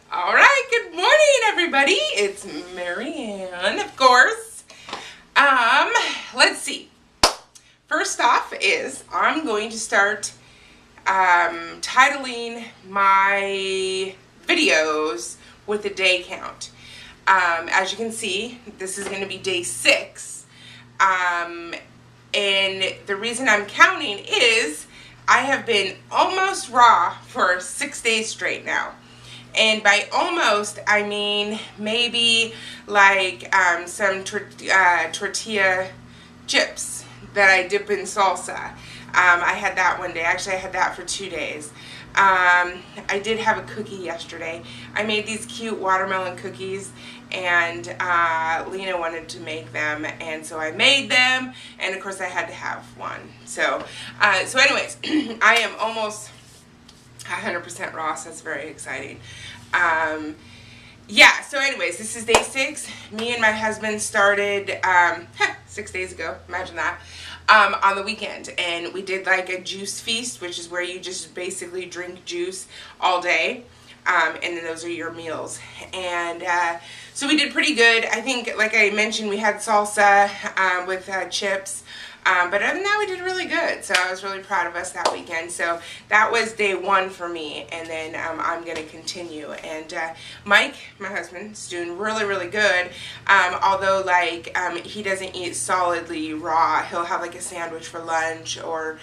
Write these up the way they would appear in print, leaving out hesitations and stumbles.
All right, good morning, everybody. It's Marianne, of course. Let's see. First off is I'm going to start titling my videos with a day count. As you can see, this is going to be day 6. And the reason I'm counting is I have been almost raw for 6 days straight now. And by almost, I mean maybe like some tortilla chips that I dip in salsa. I had that one day. Actually, I had that for 2 days. I did have a cookie yesterday. I made these cute watermelon cookies, and Lena wanted to make them, and so I made them, and of course I had to have one. So anyways, I am almost 100% raw, so that's very exciting. Yeah, so anyways, this is day 6. Me and my husband started 6 days ago, imagine that, on the weekend, and we did like a juice feast, which is where you just basically drink juice all day, and then those are your meals. And so we did pretty good. I think, like I mentioned, we had salsa with chips. But other than that, we did really good. So I was really proud of us that weekend. So that was day 1 for me. And then I'm going to continue. And Mike, my husband, is doing really, really good. Although, like, he doesn't eat solidly raw. He'll have, like, a sandwich for lunch or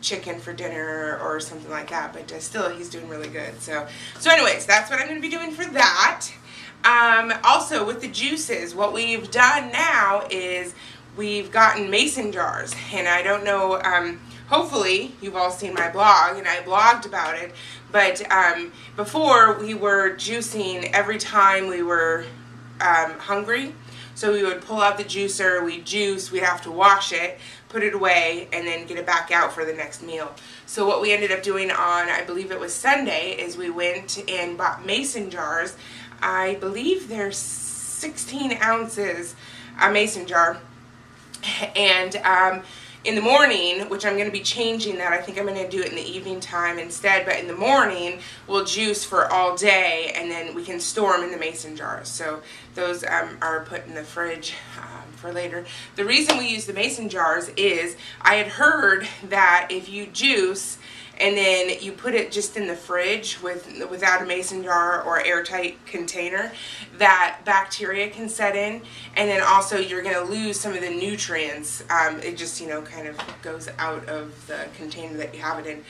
chicken for dinner or something like that. But still, he's doing really good. So anyways, that's what I'm going to be doing for that. Also, with the juices, what we've done now is we've gotten mason jars, and I don't know, hopefully you've all seen my blog, and I blogged about it, but before we were juicing every time we were hungry. So we would pull out the juicer, we'd juice, we'd have to wash it, put it away, and then get it back out for the next meal. So what we ended up doing on, I believe it was Sunday, is we went and bought mason jars. I believe they're 16 ounces, a mason jar. And in the morning, which I'm going to be changing that, I think I'm going to do it in the evening time instead, but in the morning we'll juice for all day, and then we can store them in the mason jars. So those are put in the fridge for later. The reason we use the mason jars is I had heard that if you juice and then you put it just in the fridge without a mason jar or airtight container, that bacteria can set in, and then also you're going to lose some of the nutrients. It just, kind of goes out of the container that you have it in.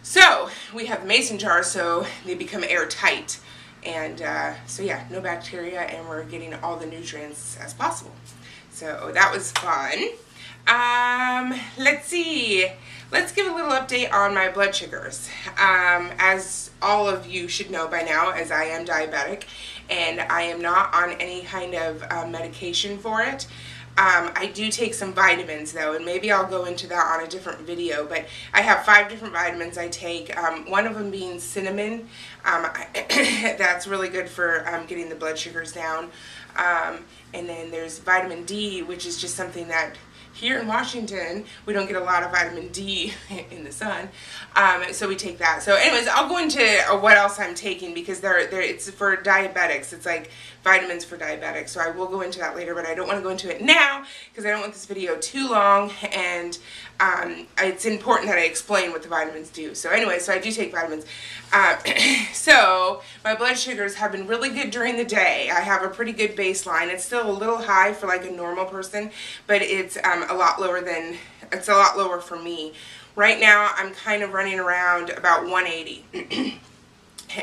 So we have mason jars, so they become airtight. And so yeah, no bacteria, and we're getting all the nutrients as possible. So that was fun. Let's see. Let's give a little update on my blood sugars. As all of you should know by now, as I am diabetic, and I am not on any kind of medication for it. I do take some vitamins though, and maybe I'll go into that on a different video, but I have 5 different vitamins I take, one of them being cinnamon. That's really good for getting the blood sugars down. And then there's vitamin D, which is just something that here in Washington, we don't get a lot of vitamin D in the sun, so we take that. So anyways, I'll go into what else I'm taking, because it's for diabetics. It's like vitamins for diabetics, so I will go into that later, but I don't want to go into it now because I don't want this video too long, and it's important that I explain what the vitamins do. So anyway, so I do take vitamins. So my blood sugars have been really good during the day. I have a pretty good baseline. It's still a little high for like a normal person, but it's a lot lower for me. Right now I'm kind of running around about 180.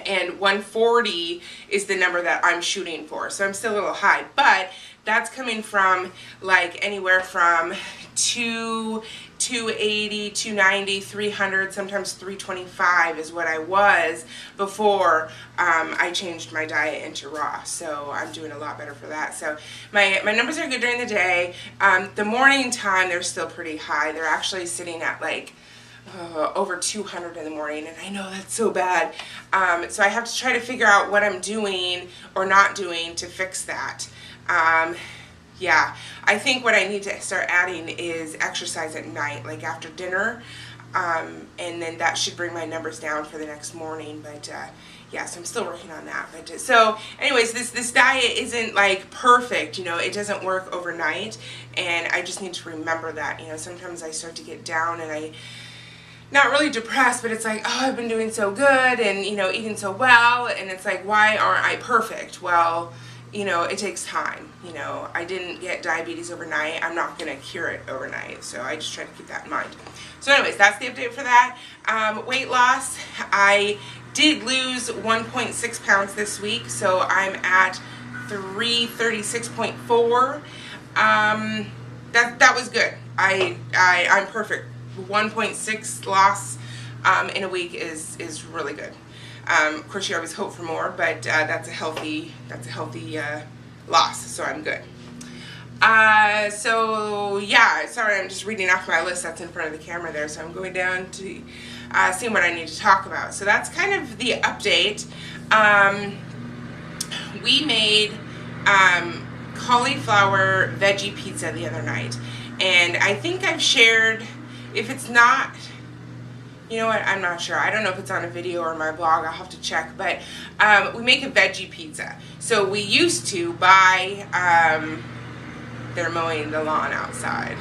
And 140 is the number that I'm shooting for. So I'm still a little high, but that's coming from like anywhere from 280, 290, 300, sometimes 325 is what I was before I changed my diet into raw. So I'm doing a lot better for that. So my numbers are good during the day. The morning time, they're still pretty high. They're actually sitting at like over 200 in the morning, and I know that's so bad. So I have to try to figure out what I'm doing or not doing to fix that. Yeah, I think what I need to start adding is exercise at night, like after dinner, and then that should bring my numbers down for the next morning. But yeah, so I'm still working on that. But so anyways, this diet isn't like perfect, you know, it doesn't work overnight, and I just need to remember that. You know, sometimes I start to get down and I not really depressed, but it's like, oh, I've been doing so good and, you know, eating so well, and it's like, why aren't I perfect? Well, you know, it takes time. You know, I didn't get diabetes overnight. I'm not going to cure it overnight, so I just try to keep that in mind. So anyways, that's the update for that. Weight loss, I did lose 1.6 pounds this week, so I'm at 336.4. That was good. I'm perfect. 1.6 loss in a week is really good. Of course, you always hope for more, but that's a healthy loss, so I'm good. So yeah, sorry, I'm just reading off my list that's in front of the camera there, so I'm going down to seeing what I need to talk about. So that's kind of the update. We made cauliflower veggie pizza the other night, and I think I've shared, if it's not, you know what, I'm not sure. I don't know if it's on a video or my blog. I'll have to check. But we make a veggie pizza. So we used to buy, they're mowing the lawn outside.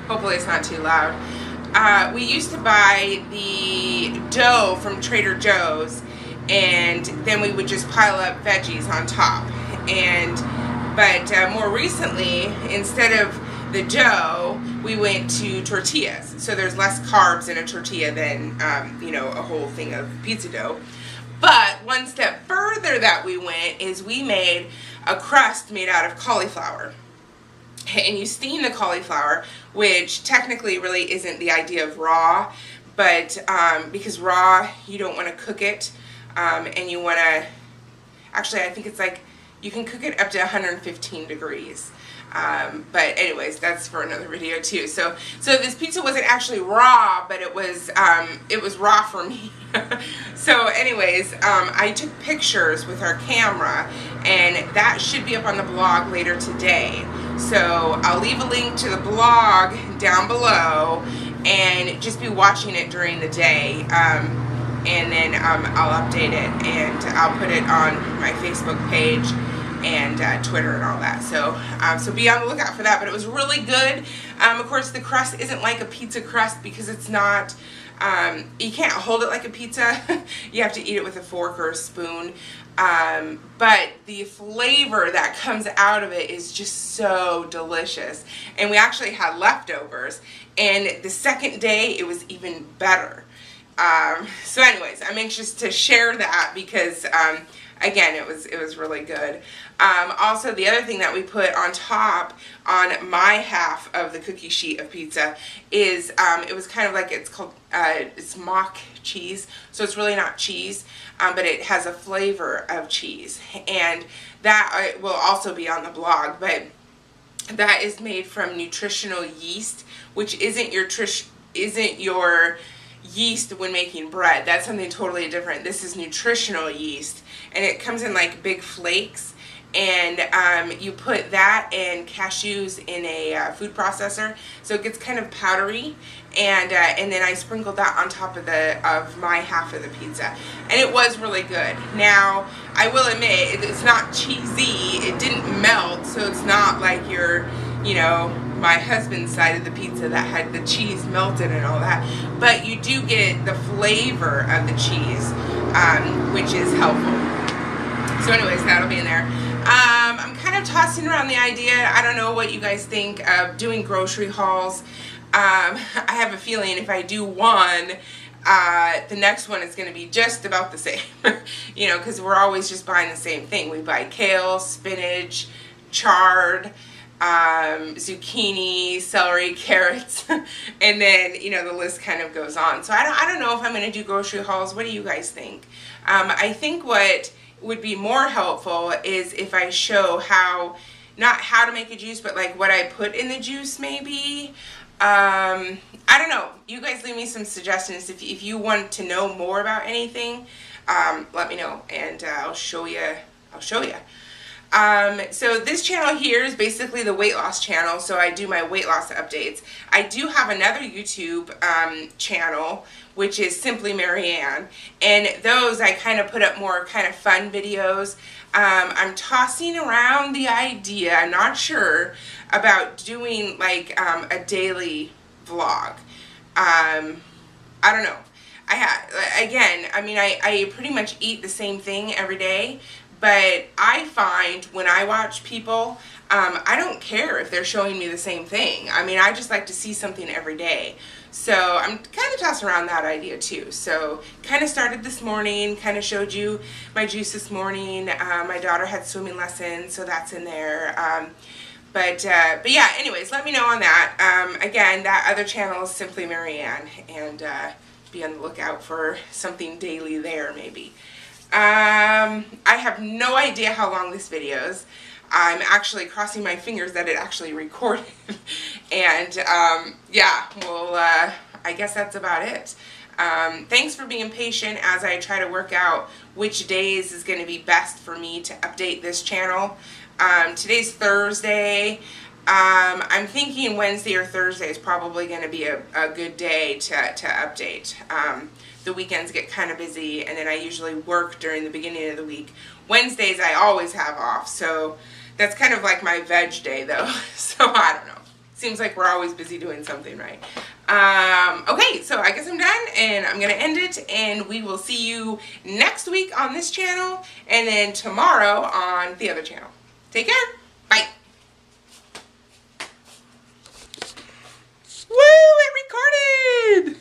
Hopefully it's not too loud. We used to buy the dough from Trader Joe's, and then we would just pile up veggies on top. But more recently, instead of the dough, we went to tortillas. So there's less carbs in a tortilla than, you know, a whole thing of pizza dough. But one step further that we went is we made a crust made out of cauliflower. And you steam the cauliflower, which technically really isn't the idea of raw, but because raw, you don't want to cook it, and you want to, actually I think it's like, you can cook it up to 115 degrees. But anyways, that's for another video too. So this pizza wasn't actually raw, but it was raw for me. So anyways, I took pictures with our camera, and that should be up on the blog later today. So I'll leave a link to the blog down below, and just be watching it during the day. And then I'll update it, and I'll put it on my Facebook page and Twitter and all that. So be on the lookout for that. But it was really good. Of course, the crust isn't like a pizza crust because it's not, you can't hold it like a pizza. You have to eat it with a fork or a spoon. But the flavor that comes out of it is just so delicious. And we actually had leftovers, and the second day it was even better. So anyways, I'm anxious to share that because again, it was really good. Also, the other thing that we put on top on my half of the cookie sheet of pizza is it was kind of like, it's called it's mock cheese, so it's really not cheese, but it has a flavor of cheese, and that will also be on the blog. But that is made from nutritional yeast, which isn't your yeast when making bread. That's something totally different. This is nutritional yeast, and it comes in like big flakes, and you put that and cashews in a food processor, so it gets kind of powdery, and then I sprinkled that on top of my half of the pizza, and it was really good. Now I will admit it's not cheesy. It didn't melt, so it's not like you know, my husband's side of the pizza that had the cheese melted and all that, but you do get the flavor of the cheese, which is helpful. So anyways, that'll be in there. I'm kind of tossing around the idea, I don't know what you guys think, of doing grocery hauls. I have a feeling if I do one, the next one is going to be just about the same. You know, because we're always just buying the same thing. We buy kale, spinach, chard, zucchini, celery, carrots, and then, you know, the list kind of goes on. So I don't know if I'm going to do grocery hauls. What do you guys think? I think what would be more helpful is if I show not how to make a juice, but like what I put in the juice maybe. I don't know. You guys leave me some suggestions. If you want to know more about anything, let me know, and I'll show you. So this channel here is basically the weight loss channel, so I do my weight loss updates. I do have another YouTube channel, which is Simply Marianne, and those I kind of put up more kind of fun videos. I'm tossing around the idea, I'm not sure, about doing like a daily vlog. I don't know. I pretty much eat the same thing every day, but I find when I watch people, I don't care if they're showing me the same thing. I mean, I just like to see something every day. So I'm kind of tossing around that idea too. So kind of started this morning, kind of showed you my juice this morning. My daughter had swimming lessons, so that's in there. But yeah, anyways, let me know on that. Again, that other channel is Simply Marianne, and be on the lookout for something daily there maybe. I have no idea how long this video is. I'm actually crossing my fingers that it actually recorded. And yeah, well, I guess that's about it. Thanks for being patient as I try to work out which days is going to be best for me to update this channel. Today's Thursday. I'm thinking Wednesday or Thursday is probably going to be a good day to update. The weekends get kind of busy, and then I usually work during the beginning of the week. Wednesdays I always have off, so that's kind of like my veg day though. So I don't know. Seems like we're always busy doing something, right? Okay, so I guess I'm done, and I'm going to end it, and we will see you next week on this channel, and then tomorrow on the other channel. Take care. Bye. Woo! It recorded!